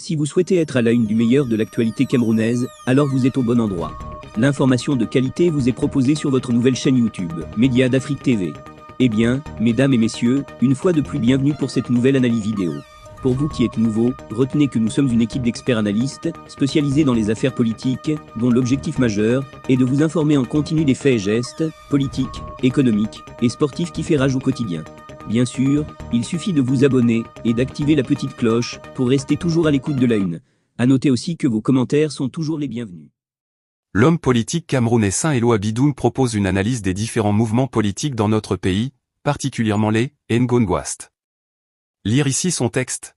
Si vous souhaitez être à la une du meilleur de l'actualité camerounaise, alors vous êtes au bon endroit. L'information de qualité vous est proposée sur votre nouvelle chaîne YouTube, Média d'Afrique TV. Eh bien, mesdames et messieurs, une fois de plus bienvenue pour cette nouvelle analyse vidéo. Pour vous qui êtes nouveaux, retenez que nous sommes une équipe d'experts analystes, spécialisés dans les affaires politiques, dont l'objectif majeur est de vous informer en continu des faits et gestes, politiques, économiques et sportifs qui fait rage au quotidien. Bien sûr, il suffit de vous abonner et d'activer la petite cloche pour rester toujours à l'écoute de la une. À noter aussi que vos commentaires sont toujours les bienvenus. L'homme politique camerounais Saint-Eloi Bidoum propose une analyse des différents mouvements politiques dans notre pays, particulièrement les Ngongwast. Lire ici son texte.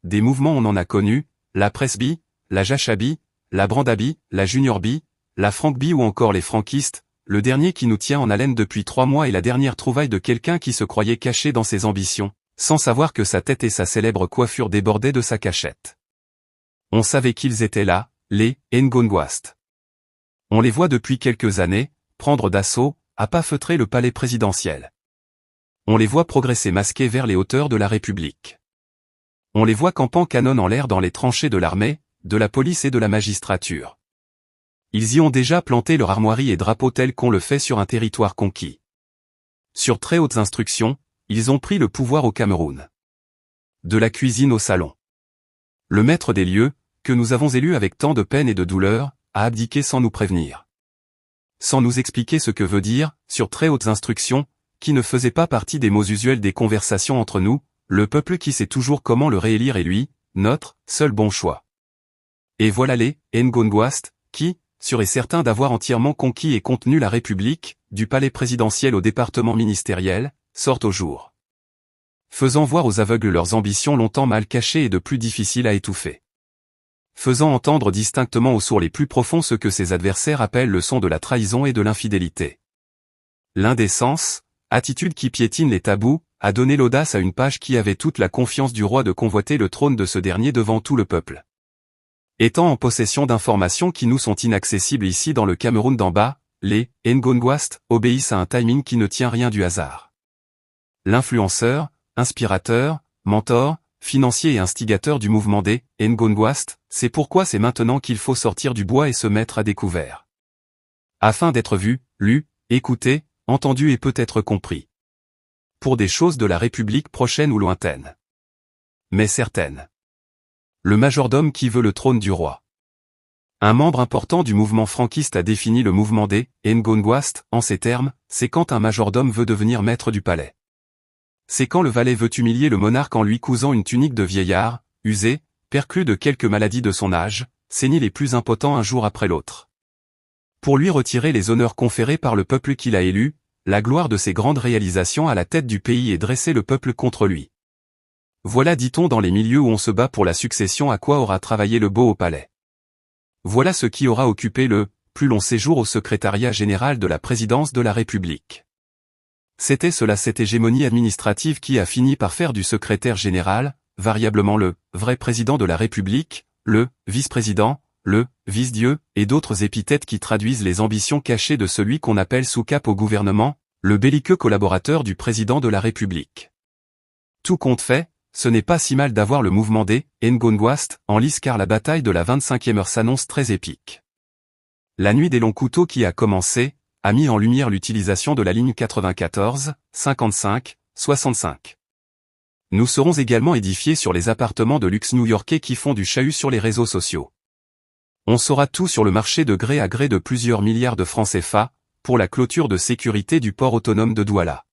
Des mouvements on en a connu, la Presby, la Jachabi, la Brandabi, la Juniorbi, la Francbi ou encore les franquistes, le dernier qui nous tient en haleine depuis 3 mois est la dernière trouvaille de quelqu'un qui se croyait caché dans ses ambitions, sans savoir que sa tête et sa célèbre coiffure débordaient de sa cachette. On savait qu'ils étaient là, les Ngongwast. On les voit depuis quelques années, prendre d'assaut, à pas feutrer le palais présidentiel. On les voit progresser masqués vers les hauteurs de la République. On les voit campant canon en l'air dans les tranchées de l'armée, de la police et de la magistrature. Ils y ont déjà planté leur armoirie et drapeau tel qu'on le fait sur un territoire conquis. Sur très hautes instructions, ils ont pris le pouvoir au Cameroun. De la cuisine au salon. Le maître des lieux, que nous avons élu avec tant de peine et de douleur, a abdiqué sans nous prévenir. Sans nous expliquer ce que veut dire, sur très hautes instructions, qui ne faisait pas partie des mots usuels des conversations entre nous, le peuple qui sait toujours comment le réélire est lui, notre seul bon choix. Et voilà les Ngongwast, qui, sûrs et certains d'avoir entièrement conquis et contenu la République, du palais présidentiel au département ministériel, sortent au jour. Faisant voir aux aveugles leurs ambitions longtemps mal cachées et de plus difficiles à étouffer. Faisant entendre distinctement aux sourds les plus profonds ce que ses adversaires appellent le son de la trahison et de l'infidélité. L'indécence, attitude qui piétine les tabous, a donné l'audace à une page qui avait toute la confiance du roi de convoiter le trône de ce dernier devant tout le peuple. Étant en possession d'informations qui nous sont inaccessibles ici dans le Cameroun d'en bas, les Ngongwast obéissent à un timing qui ne tient rien du hasard. L'influenceur, inspirateur, mentor, financier et instigateur du mouvement des Ngongwast, c'est pourquoi c'est maintenant qu'il faut sortir du bois et se mettre à découvert. Afin d'être vu, lu, écouté, entendu et peut-être compris. Pour des choses de la République prochaine ou lointaine. Mais certaines. Le majordome qui veut le trône du roi. Un membre important du mouvement franquiste a défini le mouvement des Ngongwast en ces termes, c'est quand un majordome veut devenir maître du palais. C'est quand le valet veut humilier le monarque en lui cousant une tunique de vieillard, usé, perclus de quelques maladies de son âge, sénile les plus impotents un jour après l'autre. Pour lui retirer les honneurs conférés par le peuple qu'il a élu, la gloire de ses grandes réalisations à la tête du pays et dresser le peuple contre lui. Voilà, dit-on dans les milieux où on se bat pour la succession, à quoi aura travaillé le beau au palais. Voilà ce qui aura occupé le plus long séjour au secrétariat général de la présidence de la République. C'était cela, cette hégémonie administrative qui a fini par faire du secrétaire général, variablement le vrai président de la République, le vice-président, le vice-dieu, et d'autres épithètes qui traduisent les ambitions cachées de celui qu'on appelle sous cape au gouvernement, le belliqueux collaborateur du président de la République. Tout compte fait, ce n'est pas si mal d'avoir le mouvement des Ngongwast en lice car la bataille de la 25e heure s'annonce très épique. La nuit des longs couteaux qui a commencé, a mis en lumière l'utilisation de la ligne 94, 55, 65. Nous serons également édifiés sur les appartements de luxe new-yorkais qui font du chahut sur les réseaux sociaux. On saura tout sur le marché de gré à gré de plusieurs milliards de francs CFA, pour la clôture de sécurité du port autonome de Douala.